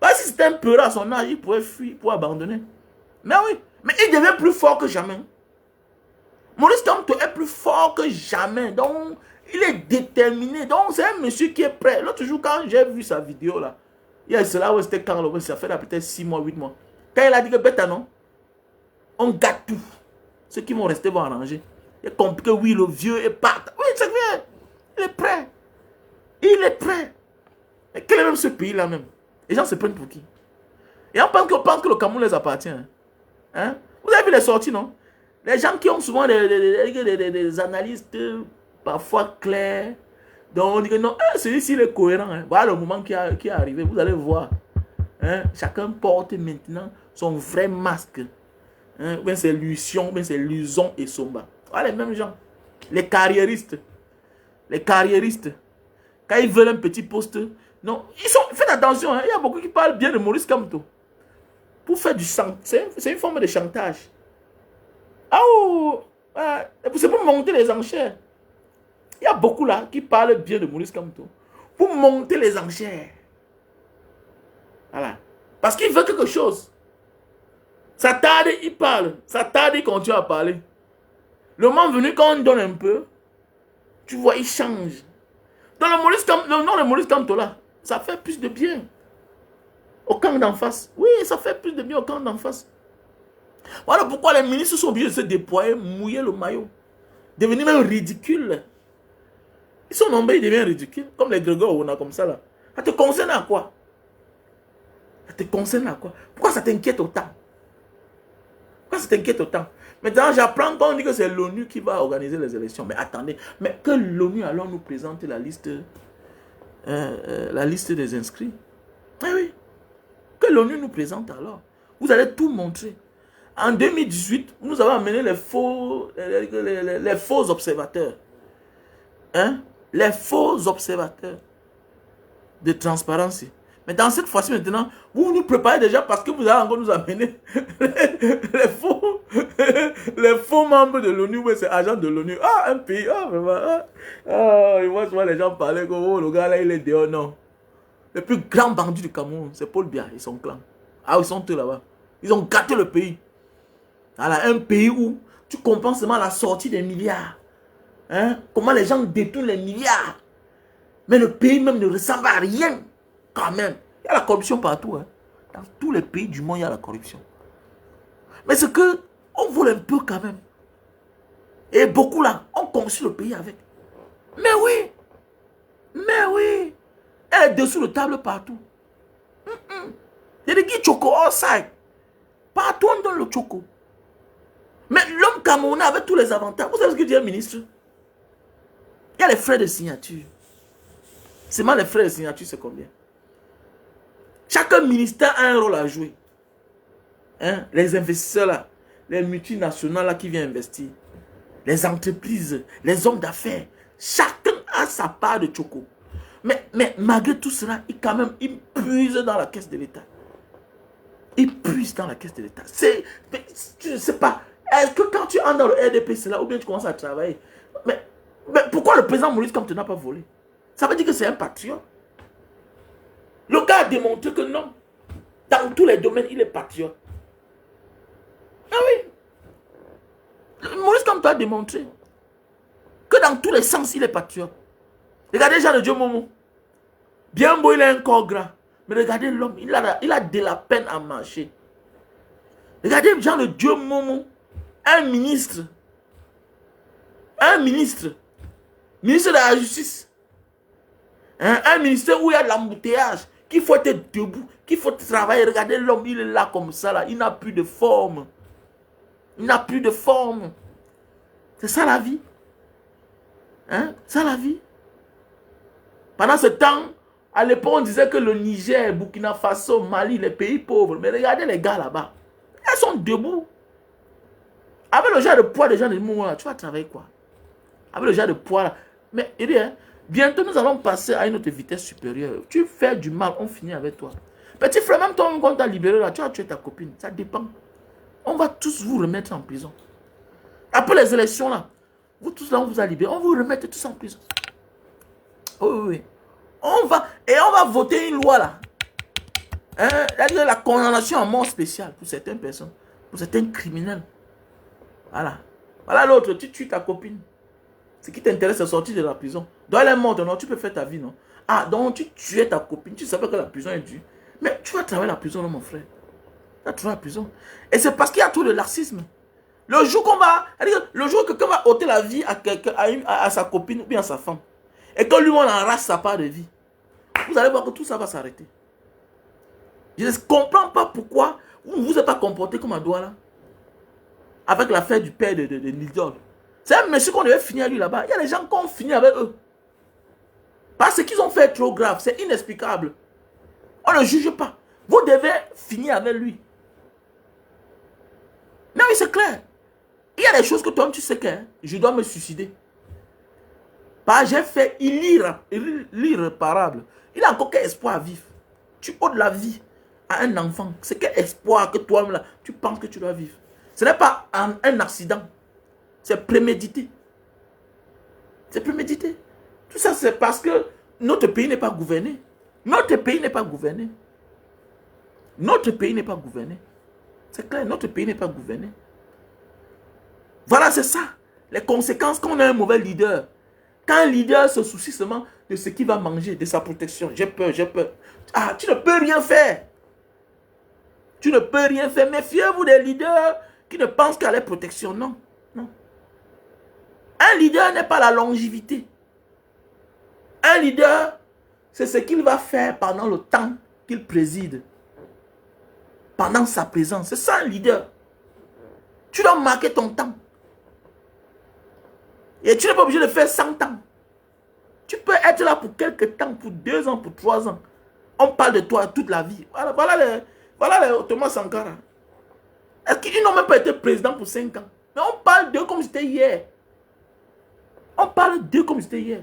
Bah, si c'était un peu à son âge, il pourrait fuir, il pourrait abandonner. Mais oui. Mais il devient plus fort que jamais. Maurice Kamto est plus fort que jamais. Donc, il est déterminé. Donc, c'est un monsieur qui est prêt. L'autre jour, quand j'ai vu sa vidéo, là, il y a cela où c'était quand, ça fait peut-être 6 mois, 8 mois. Quand il a dit que, bêta, non, on gâte tout. Ceux qui vont rester vont arranger. Il a compris que oui, le vieux est parti. Oui, c'est vrai. Il est prêt. Il est prêt. Mais quel est même ce pays-là même? Les gens se prennent pour qui? Et on pense que le Cameroun les appartient. Hein? Vous avez vu les sorties, non? Les gens qui ont souvent des analystes parfois clairs. Donc on dit que non, celui-ci il est cohérent. Hein. Voilà le moment qui est arrivé. Vous allez voir. Hein? Chacun porte maintenant son vrai masque. Hein? Bien c'est Lucien, bien c'est Luzon et Somba. Voilà les mêmes gens. Les carriéristes. Les carriéristes. Quand ils veulent un petit poste. Non, faites attention. Hein? Il y a beaucoup qui parlent bien de Maurice Kamto. Pour faire du chant. C'est une forme de chantage. Ah oh, c'est pour monter les enchères. Il y a beaucoup là qui parlent bien de Maurice Kamto. Pour monter les enchères. Voilà. Parce qu'il veut quelque chose. Ça tarde, il parle. Ça tarde, il continue à parler. Le moment venu, quand on donne un peu, tu vois, il change. Dans le nom de Maurice Kamto là, ça fait plus de bien. Au camp d'en face. Oui, ça fait plus de bien au camp d'en face. Voilà pourquoi les ministres sont obligés de se déployer, mouiller le maillot. Devenir même ridicules. Ils sont nombreux, ils deviennent ridicules. Comme les Grégoire, on a comme ça là. Ça te concerne à quoi? Ça te concerne à quoi? Pourquoi ça t'inquiète autant? Pourquoi ça t'inquiète autant? Maintenant, j'apprends qu'on dit que c'est l'ONU qui va organiser les élections. Mais attendez, mais que l'ONU alors nous présente la liste des inscrits. Eh oui. Que l'ONU nous présente alors. Vous allez tout montrer. En 2018, nous avons amené les faux observateurs. Hein? Les faux observateurs de transparence. Mais dans cette fois-ci maintenant, vous nous préparez déjà parce que vous allez encore nous amener les faux membres de l'ONU, mais c'est agent de l'ONU. Ah, un pays, vraiment. Et moi, souvent les gens parlaient que oh, le gars là, il est dehors. Non. Le plus grand bandit du Cameroun, c'est Paul Biya et son clan. Ah, ils sont tous là-bas. Ils ont gâté le pays. Voilà, un pays où tu comprends seulement la sortie des milliards. Hein? Comment les gens détournent les milliards. Mais le pays même ne ressemble à rien. Quand même. Il y a la corruption partout. Hein? Dans tous les pays du monde, il y a la corruption. Mais ce que On vole un peu quand même. Et beaucoup là, on construit le pays avec. Mais oui. Mais oui. Elle est dessous de table partout. Il y a des qui choco outside. Partout on donne le choco. Mais l'homme camerounais avec tous les avantages. Vous savez ce que dit un ministre? Il y a les frais de signature. Seulement les frais de signature, c'est combien? Chaque ministère a un rôle à jouer. Hein? Les investisseurs là, les multinationales là qui viennent investir, les entreprises, les hommes d'affaires, chacun a sa part de choco. Mais malgré tout cela, il puise dans la caisse de l'État. Il puise dans la caisse de l'État. Je ne sais pas. Est-ce que quand tu entres dans le RDP, c'est là ou bien tu commences à travailler? Mais pourquoi le président Maurice Kamto n'a pas volé? Ça veut dire que c'est un patriote. Le gars a démontré que non. Dans tous les domaines, il est patriote. Ah oui. Maurice Kamto a démontré que dans tous les sens, il est patriote. Regardez Jean de Dieu Momo. Bien beau, il a un corps gras. Mais regardez l'homme, il a de la peine à marcher. Regardez Jean de Dieu Momo. Un ministre. Ministre de la justice. Un ministère où il y a de l'embouteillage. Qu'il faut être debout. Qu'il faut travailler. Regardez l'homme, il est là comme ça. Là. Il n'a plus de forme. Il n'a plus de forme. C'est ça la vie. Hein? C'est ça la vie. Pendant ce temps, à l'époque, on disait que le Niger, Burkina Faso, Mali, les pays pauvres. Mais regardez les gars là-bas. Ils sont debout. Avec le genre de poids des gens de Moua, tu vas travailler quoi? Avec le genre de poids là. Mais il dit, hein, bientôt nous allons passer à une autre vitesse supérieure. Tu fais du mal, on finit avec toi. Petit frère, même toi, quand on t'a libéré là, tu as tué ta copine. Ça dépend. On va tous vous remettre en prison. Après les élections là, vous tous là, on vous a libéré. On vous remettre tous en prison. Oui, oui, oui. On va voter une loi là. Hein, la condamnation à mort spéciale pour certaines personnes, pour certains criminels. Voilà. Voilà l'autre, tu tues ta copine. Ce qui t'intéresse, c'est sortir de la prison. Donc elle est morte, non, tu peux faire ta vie, non? Ah, donc tu tuais ta copine, tu savais que la prison est dure. Mais tu vas travailler la prison, non, mon frère. Tu vas travailler la prison. Et c'est parce qu'il y a trop de laxisme. Le jour que quelqu'un va ôter la vie à quelqu'un, à sa copine ou bien à sa femme, et que lui, on enrache sa part de vie, vous allez voir que tout ça va s'arrêter. Je ne comprends pas pourquoi vous ne vous êtes pas comporté comme un doigt là. Avec l'affaire du père de Nildor. C'est un monsieur qu'on devait finir lui là-bas. Il y a des gens qui ont fini avec eux. Parce qu'ils ont fait trop grave. C'est inexplicable. On ne juge pas. Vous devez finir avec lui. Mais oui, c'est clair. Il y a des choses que toi, tu sais que je dois me suicider. J'ai fait l'irréparable. Il a encore quel espoir à vivre. Tu ôtes la vie à un enfant. C'est quel espoir que toi, là, tu penses que tu dois vivre. Ce n'est pas un accident. C'est prémédité. C'est prémédité. Tout ça, c'est parce que notre pays n'est pas gouverné. Notre pays n'est pas gouverné. Notre pays n'est pas gouverné. C'est clair, notre pays n'est pas gouverné. Voilà, c'est ça. Les conséquences quand on a un mauvais leader. Quand un leader se soucie seulement de ce qu'il va manger, de sa protection. J'ai peur, j'ai peur. Ah, tu ne peux rien faire. Tu ne peux rien faire. Méfiez-vous des leaders qui ne pensent qu'à la protection. Non, non. Un leader n'est pas la longévité. Un leader, c'est ce qu'il va faire pendant le temps qu'il préside. Pendant sa présence. C'est ça un leader. Tu dois marquer ton temps. Et tu n'es pas obligé de faire 100 ans. Tu peux être là pour quelques temps, pour 2 ans, pour 3 ans. On parle de toi toute la vie. Voilà les Thomas Sankara. Est-ce qu'ils n'ont même pas été président pour 5 ans? Mais on parle d'eux comme c'était hier. On parle d'eux comme c'était hier.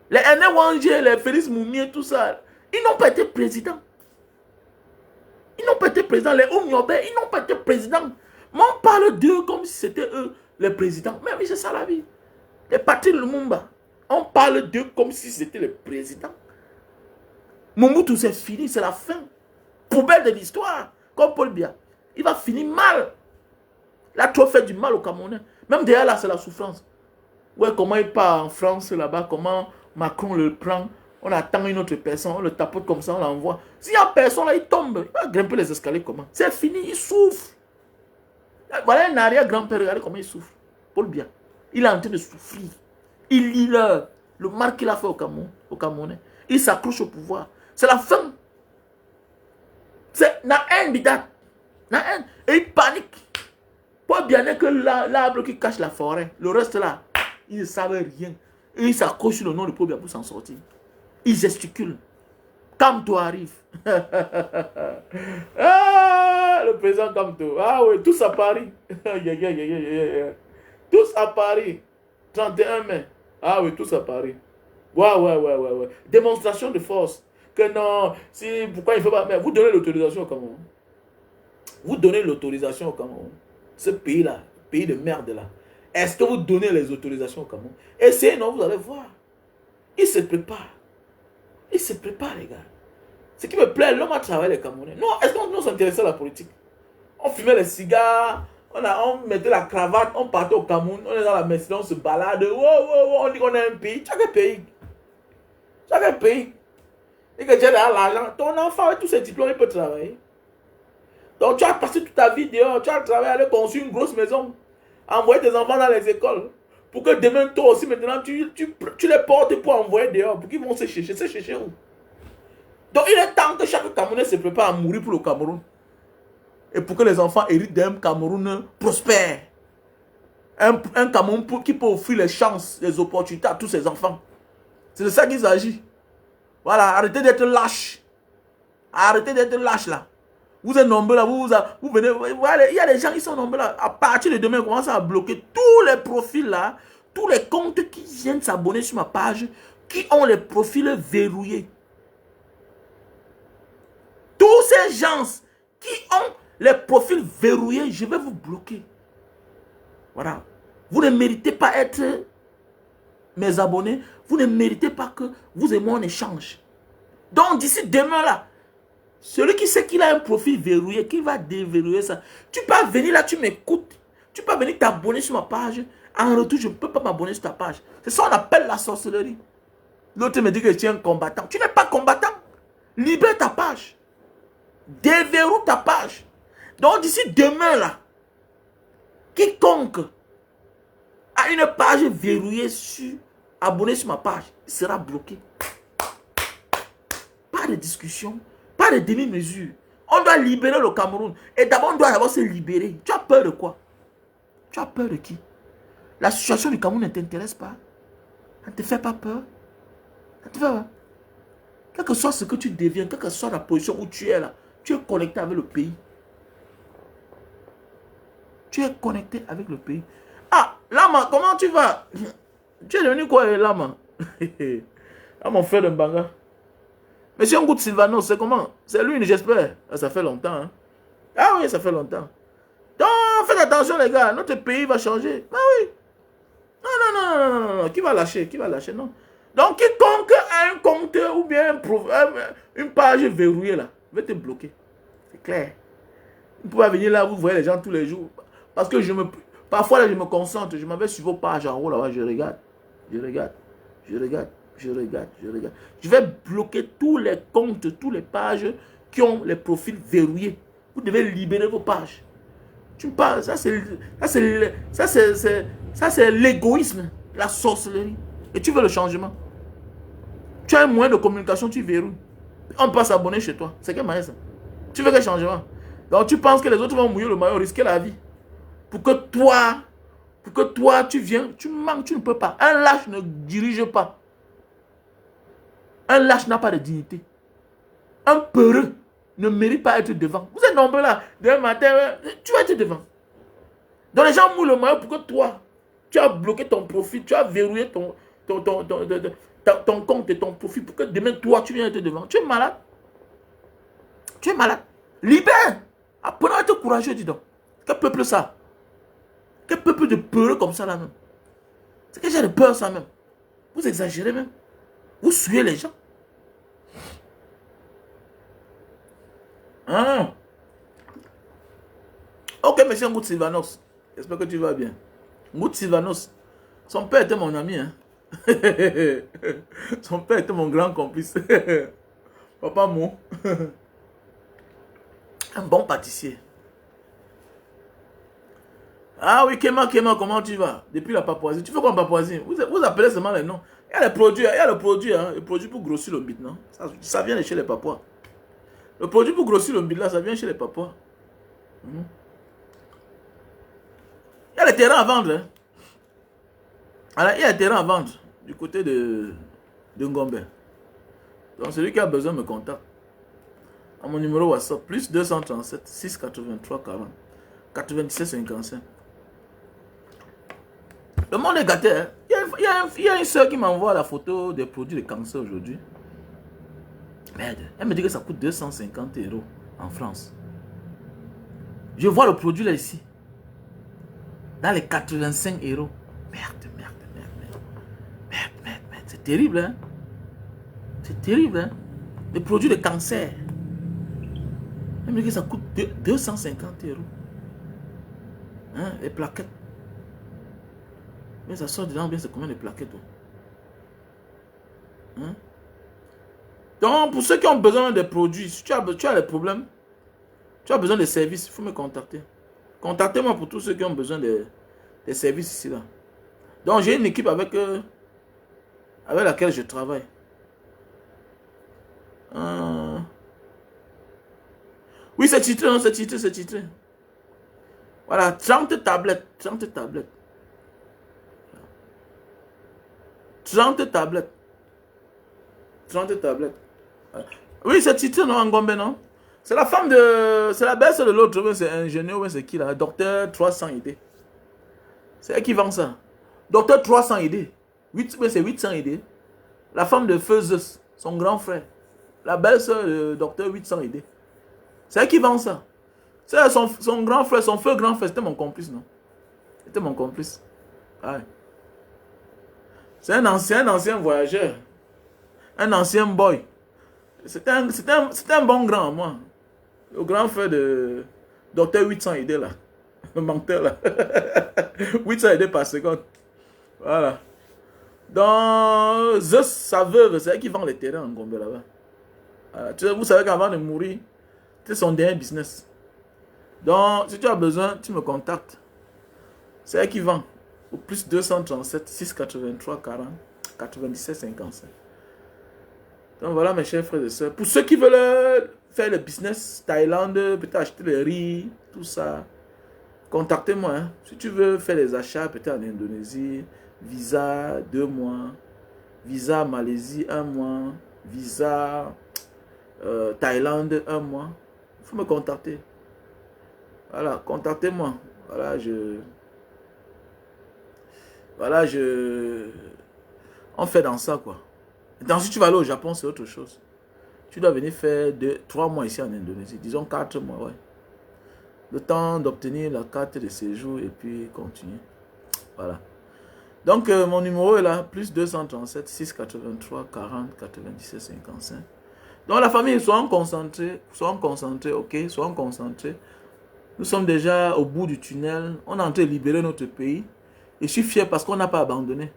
Les Aîné Wangé, les Félix Moumi, tout ça, ils n'ont pas été présidents. Ils n'ont pas été présidents. Les Oumyobé, ils n'ont pas été présidents. Mais on parle d'eux comme si c'était eux les présidents. Mais oui, c'est ça la vie. Les Patrick Lumumba, on parle d'eux comme si c'était les présidents. Mobutu, c'est fini, c'est la fin. Poubelle de l'histoire, comme Paul Biya. Il va finir mal. Il a trop fait du mal au Camerounais. Même derrière là, c'est la souffrance. Ouais, comment il part en France là-bas, comment Macron le prend. On attend une autre personne, on le tapote comme ça, on l'envoie. S'il n'y a personne là, il tombe. Il va grimper les escaliers comment? C'est fini, il souffre. Voilà un arrière-grand-père, regardez comment il souffre. Paul Biya. Il est en train de souffrir. Il lit le mal qu'il a fait au Cameroun, au Camerounais. Il s'accroche au pouvoir. C'est la fin. C'est la haine, Bidat. La haine. Et il panique. Paul Biya n'est que l'arbre qui cache la forêt. Le reste là, il ne savait rien. Et il s'accroche sur le nom de Paul Biya pour s'en sortir. Il gesticule. Kamto arrive. Ah, le président Kamto. Ah oui, tous à Paris. Tous à Paris. 31 mai. Ah oui, tous à Paris. Ouais. Démonstration de force. Que non, si, pourquoi il ne faut pas... Mais vous donnez l'autorisation au Cameroun. Vous donnez l'autorisation au Cameroun. Ce pays-là, pays de merde là. Est-ce que vous donnez les autorisations au Cameroun? Essayez, non, vous allez voir. Il se prépare. Il se prépare, les gars. Ce qui me plaît, l'homme a travaillé les Camerounais. Non, est-ce qu'on s'intéressait à la politique? On fumait les cigares, on mettait la cravate, on partait au Cameroun, on est dans la Mercedes, on se balade. On dit qu'on est un pays. Chaque pays. Chaque pays. Et que tu as l'argent. Ton enfant avec tous ses diplômes, il peut travailler. Donc tu as passé toute ta vie dehors, tu as travaillé, aller construire une grosse maison, envoyer tes enfants dans les écoles. Pour que demain, toi aussi, maintenant, tu les portes pour envoyer dehors, pour qu'ils vont se chercher. Se chercher où? Donc il est temps que chaque Camerounais se prépare à mourir pour le Cameroun. Et pour que les enfants héritent d'un Cameroun prospère. Un Cameroun qui peut offrir les chances, les opportunités à tous ses enfants. C'est de ça qu'il s'agit. Voilà, arrêtez d'être lâche. Arrêtez d'être lâche là. Vous êtes nombreux là, vous venez, voilà, il y a des gens qui sont nombreux là. À partir de demain, commencez à bloquer tous les profils là, tous les comptes qui viennent s'abonner sur ma page, qui ont les profils verrouillés. Tous ces gens qui ont les profils verrouillés, je vais vous bloquer. Voilà. Vous ne méritez pas être mes abonnés. Vous ne méritez pas que vous et moi on échange. Donc d'ici demain là, celui qui sait qu'il a un profil verrouillé, qui va déverrouiller ça, tu peux venir là, tu m'écoutes. Tu peux venir t'abonner sur ma page. En retour, je ne peux pas m'abonner sur ta page. C'est ça qu'on appelle la sorcellerie. L'autre me dit que tu es un combattant. Tu n'es pas combattant. Libère ta page. Déverrouille ta page. Donc d'ici demain là, quiconque a une page verrouillée abonné sur ma page, il sera bloqué. Pas de discussion, pas de demi-mesure. On doit libérer le Cameroun. Et d'abord, on doit d'abord se libérer. Tu as peur de quoi? Tu as peur de qui? La situation du Cameroun ne t'intéresse pas? Ça ne te fait pas peur? Ça te fait pas? Quel que soit ce que tu deviens, quelle que soit la position où tu es là, tu es connecté avec le pays. Tu es connecté avec le pays. Ah, Lama, comment tu vas? Tu es devenu quoi, Lama? Ah, mon frère de Mbanga. Monsieur Ngout Sylvanos, c'est comment? C'est lui, j'espère. Ah, ça fait longtemps. Hein? Ah oui, ça fait longtemps. Donc, faites attention, les gars. Notre pays va changer. Ah oui. Non. Qui va lâcher? Qui va lâcher? Non. Donc, quiconque a un compte ou bien une page verrouillée là, va te bloquer. C'est clair. Vous pouvez venir là, vous voyez les gens tous les jours. Parce que parfois là, je me concentre. Je m'en vais sur vos pages en haut là-bas. Je regarde. Je vais bloquer tous les comptes, toutes les pages qui ont les profils verrouillés. Vous devez libérer vos pages. Tu me parles, ça c'est l'égoïsme, la sorcellerie. Et tu veux le changement. Tu as un moyen de communication, tu verrouilles. On peut s'abonner chez toi. C'est quel moyen ça? Tu veux quel changement? Donc tu penses que les autres vont mouiller le maillot, risquer la vie. Pour que toi, tu viens, tu manques, tu ne peux pas. Un lâche ne dirige pas. Un lâche n'a pas de dignité. Un peureux ne mérite pas d'être devant. Vous êtes nombreux là, demain matin, tu vas être devant. Donc les gens mouillent le maillot pour que toi, tu as bloqué ton profil, tu as verrouillé ton compte et ton profil pour que demain, toi, tu viennes être devant. Tu es malade. Tu es malade. Libère. Apprenons à être courageux, dis donc. Quel peuple ça? Quel peuple de peureux comme ça là même? C'est que j'ai de peur ça même. Vous exagérez même. Vous suivez les gens. Ah. Ok, monsieur Ngout Sylvanos. J'espère que tu vas bien. Ngout Sylvanos. Son père était mon ami. Hein? Son père était mon grand complice. Papa Mo. Un bon pâtissier. Ah oui, Kéma, comment tu vas? Depuis la Papouasie. Tu fais quoi en Papouasie? Vous appelez seulement les noms. Il y a le produit, hein, le produit pour grossir le bit, non? Ça vient de chez les Papouas. Le produit pour grossir le bit, là, ça vient chez les Papouas. Il y a les terrains à vendre, hein. Alors, il y a des terrains à vendre du côté de Ngombe. Donc, celui qui a besoin me contacte. À mon numéro WhatsApp, plus 237 683 40 97 55. Le monde est gâté. Hein? Il y a une soeur qui m'envoie la photo des produits de cancer aujourd'hui. Merde. Elle me dit que ça coûte 250 € en France. Je vois le produit là ici. Dans les 85 €. Merde. C'est terrible, hein. C'est terrible, hein. Les produits de cancer. Elle me dit que ça coûte 250 €. Hein, les plaquettes. Mais ça sort dedans bien, c'est combien de plaquettes? Hein? Donc, pour ceux qui ont besoin des produits, si tu as des problèmes, tu as besoin de services, il faut me contacter. Contactez-moi pour tous ceux qui ont besoin des services ici, là. Donc, j'ai une équipe avec laquelle je travaille. Oui, c'est titré, non, c'est titré. Voilà, 30 tablettes. 30 tablettes. 30 tablettes. 30 tablettes. Voilà. Oui, c'est titré, non, Ngombe, non? C'est la femme de... C'est la belle de l'autre, c'est ingénieur, c'est qui, là? Docteur 300 ID. C'est elle qui vend ça. Docteur 300 ID. C'est 800 ID. La femme de Feu Zeus, son grand frère. La belle-sœur de docteur 800 ID. C'est elle qui vend ça. C'est son grand frère, son feu grand frère, c'était mon complice, non? C'était mon complice. Ouais. C'est un ancien voyageur. Un ancien boy. C'était un bon grand, moi. Le grand frère de docteur 800 ID, là. Le menteur, là. 800 ID par seconde. Voilà. Donc, Zeus, sa veuve, c'est elle qui vend les terrains en Ngombe là-bas. Vous savez qu'avant de mourir, c'est son dernier business. Donc, si tu as besoin, tu me contactes. C'est elle qui vend. Au plus 237 683 40 97 55. Donc voilà mes chers frères et sœurs. Pour ceux qui veulent faire le business, Thaïlande, peut-être acheter le riz, tout ça, contactez-moi. Hein. Si tu veux faire les achats, peut-être en Indonésie, visa 2 mois, visa Malaisie 1 mois, visa Thaïlande 1 mois, il faut me contacter. Voilà, contactez-moi. On fait dans ça, quoi. Et ensuite, tu vas aller au Japon, c'est autre chose. Tu dois venir faire 3 mois ici en Indonésie. Disons 4 mois, ouais. Le temps d'obtenir la carte de séjour et puis continuer. Voilà. Donc, mon numéro est là, plus 237 683 40 97 55. Donc, la famille, soyons concentrés, ok, soyons concentrés. Nous sommes déjà au bout du tunnel. On est en train de libérer notre pays. Et je suis fier parce qu'on n'a pas abandonné.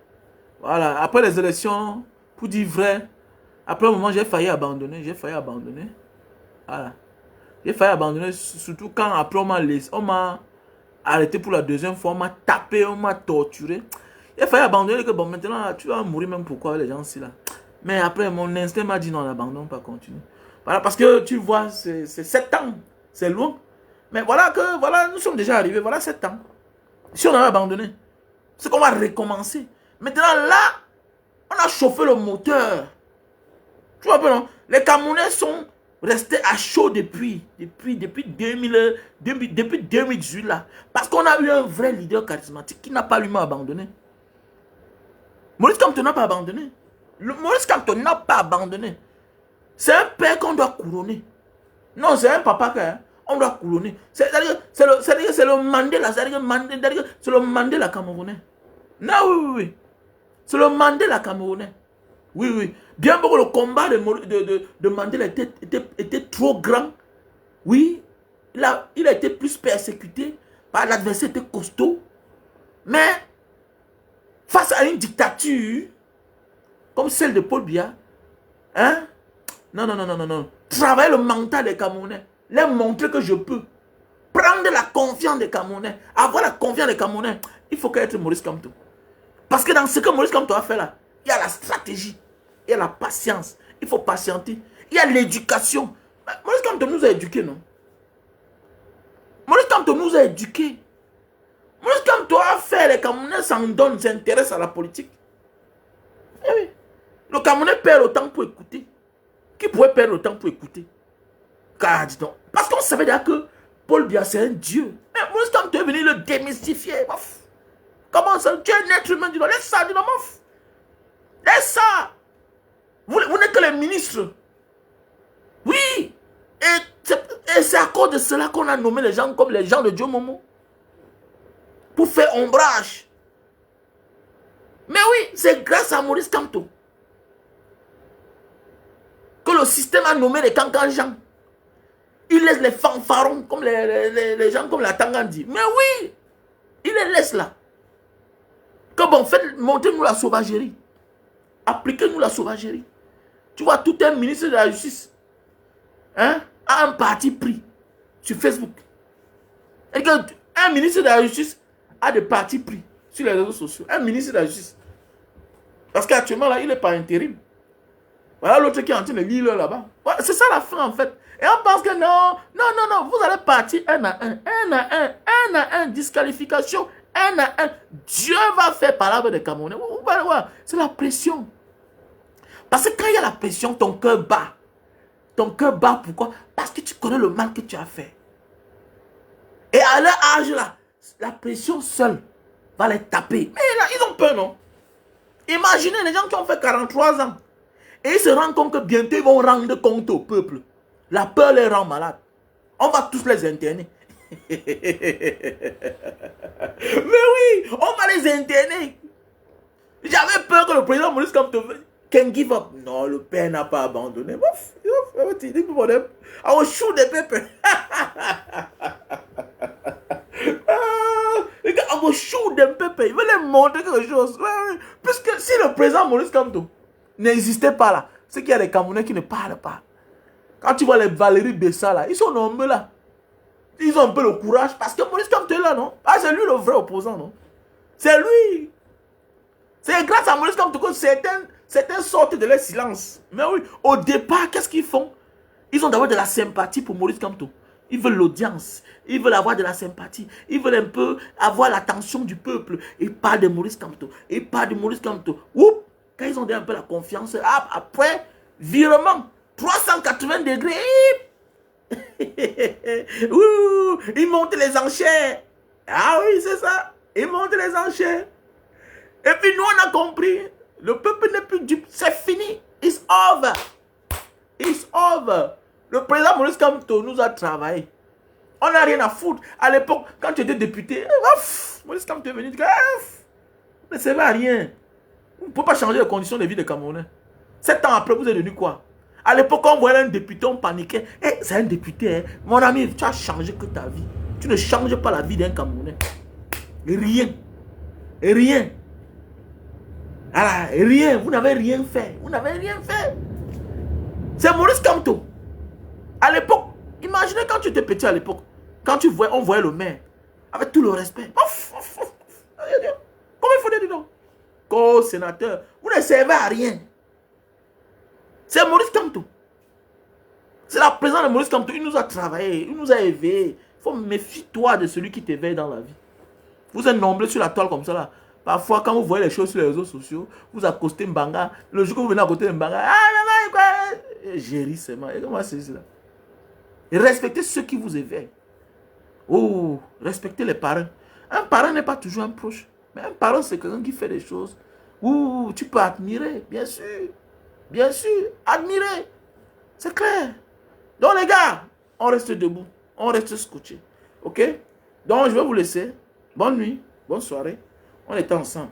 Voilà. Après les élections, pour dire vrai, après un moment, j'ai failli abandonner. Voilà. J'ai failli abandonner, surtout quand après on m'a arrêté pour la deuxième fois, on m'a tapé, on m'a torturé. J'ai failli abandonner que bon, maintenant, tu vas mourir même pourquoi les gens ici là. Mais après, mon instinct m'a dit non, n'abandonne pas, continue. Voilà, parce que tu vois, c'est 7 ans, c'est loin. Mais voilà nous sommes déjà arrivés, voilà 7 ans. Si on avait abandonné, c'est qu'on va recommencer. Maintenant là, on a chauffé le moteur. Tu vois pas, non? Les Camerounais sont restés à chaud depuis 2018 là. Parce qu'on a eu un vrai leader charismatique qui n'a pas lui-même abandonné. Maurice Kamto n'a pas abandonné. Maurice Kamto n'a pas abandonné. C'est un père qu'on doit couronner. Non, c'est un papa qu'on doit couronner. C'est-à-dire que c'est le Mandela. C'est-à-dire que c'est le Mandela camerounais. Non, oui. C'est le Mandela camerounais. Oui. Bien que le combat de Mandela était trop grand. Oui, il a été plus persécuté. Par l'adversaire était costaud. Mais, face à une dictature, comme celle de Paul Biya, hein? Non. Travailler le mental des Camerounais. Leur montrer que je peux. prendre la confiance des Camerounais, avoir la confiance des Camerounais, il faut qu'être Maurice Kamto. Parce que dans ce que Maurice Kamto a fait là, il y a la stratégie, il y a la patience, il faut patienter, il y a l'éducation. Maurice Kamto nous a éduqués, non? Maurice Kamto nous a éduqués. Maurice Kamto a fait, les Camerounais s'en donnent, s'intéressent à la politique. Eh oui. Le Camerounais perd le temps pour écouter. Qui pourrait perdre le temps pour écouter? Car, dis donc, parce qu'on savait déjà que Paul Biya, c'est un dieu. Mais Maurice Kamto est venu le démystifier. Comment ça? Tu es un être humain, dis donc. Laisse ça, dis donc, mof. Laisse ça. Vous n'êtes que les ministres. Oui. Et c'est à cause de cela qu'on a nommé les gens comme les gens de Dieu Momo. Pour faire ombrage. Mais oui, c'est grâce à Maurice Kamto que le système a nommé les Kankan-Jean. Il laisse les fanfarons comme les gens comme la Tangandi. Mais oui, il les laisse là. Que bon, montez-nous la sauvagerie. Appliquez-nous la sauvagerie. Tu vois, tout un ministre de la Justice a un parti pris sur Facebook. Et que un ministre de la Justice a des partis pris sur les réseaux sociaux. Un ministre de la Justice. Parce qu'actuellement, là, il n'est pas intérim. Voilà l'autre qui est en train de lire là-bas. Ouais, c'est ça la fin, en fait. Et on pense que non, vous allez partir un à un, disqualification, un à un. Dieu va faire parler des Camerounais. C'est la pression. Parce que quand il y a la pression, ton cœur bat. Ton cœur bat, pourquoi? Parce que tu connais le mal que tu as fait. Et à leur âge là, la pression seule va les taper. Mais là, ils ont peur, non? Imaginez les gens qui ont fait 43 ans. Et ils se rendent compte que bientôt ils vont rendre compte au peuple. La peur les rend malades. On va tous les interner. Mais oui, on va les interner. J'avais peur que le président Maurice Kamto can give up. Non, le père n'a pas abandonné. I will shoot the people. I will shoot them people. Il veut les montrer quelque chose. Puisque si le président Maurice Kamto n'existait pas là, c'est qu'il y a des Camerounais qui ne parlent pas. Quand tu vois les Valérie Bessa là, ils sont nombreux là. Ils ont un peu le courage parce que Maurice Kamto est là, non? Ah, c'est lui le vrai opposant, non? C'est lui. C'est grâce à Maurice Kamto que certains sortent de leur silence. Mais oui, au départ, qu'est-ce qu'ils font? Ils ont d'abord de la sympathie pour Maurice Kamto. Ils veulent l'audience. Ils veulent avoir de la sympathie. Ils veulent un peu avoir l'attention du peuple. Ils parlent de Maurice Kamto. Ils parlent de Maurice Kamto. Oups! Quand ils ont un peu la confiance, après, virement, 380 degrés. Ils montent les enchères. Ah oui, c'est ça. Ils montent les enchères. Et puis nous, on a compris. Le peuple n'est plus dupe. C'est fini. It's over. It's over. Le président Maurice Kamto nous a travaillé. On n'a rien à foutre. À l'époque, quand tu étais député, Maurice Kamto est venu dire ne servait à rien. Vous ne pouvez pas changer les conditions de vie des Camerounais. 7 ans après, vous êtes devenu quoi? À l'époque, quand on voyait un député, on paniquait. C'est un député, hein. Mon ami, tu as changé que ta vie. Tu ne changes pas la vie d'un Camerounais. Rien. Rien. Rien. Vous n'avez rien fait. Vous n'avez rien fait. C'est Maurice Kamto. À l'époque, imaginez quand tu étais petit à l'époque, quand on voyait le maire, avec tout le respect. Comment il faut dire donc? Co-sénateur, vous ne servez à rien. C'est Maurice Kamto. C'est la présence de Maurice Kamto. Il nous a travaillé, il nous a éveillés. Il faut méfier-toi de celui qui t'éveille dans la vie. Vous êtes nombreux sur la toile comme ça là. Parfois, quand vous voyez les choses sur les réseaux sociaux, vous accostez Mbanga. Le jour que vous venez à côté de Mbanga, j'ai ri seulement. Et comment c'est ça? Respectez ceux qui vous éveillent. Oh, respectez les parents. Un parent n'est pas toujours un proche. Mais un parent, c'est quelqu'un qui fait des choses où tu peux admirer, bien sûr. Bien sûr, admirer. C'est clair. Donc les gars, on reste debout. On reste scotché. Ok? Donc je vais vous laisser. Bonne nuit, bonne soirée. On est ensemble.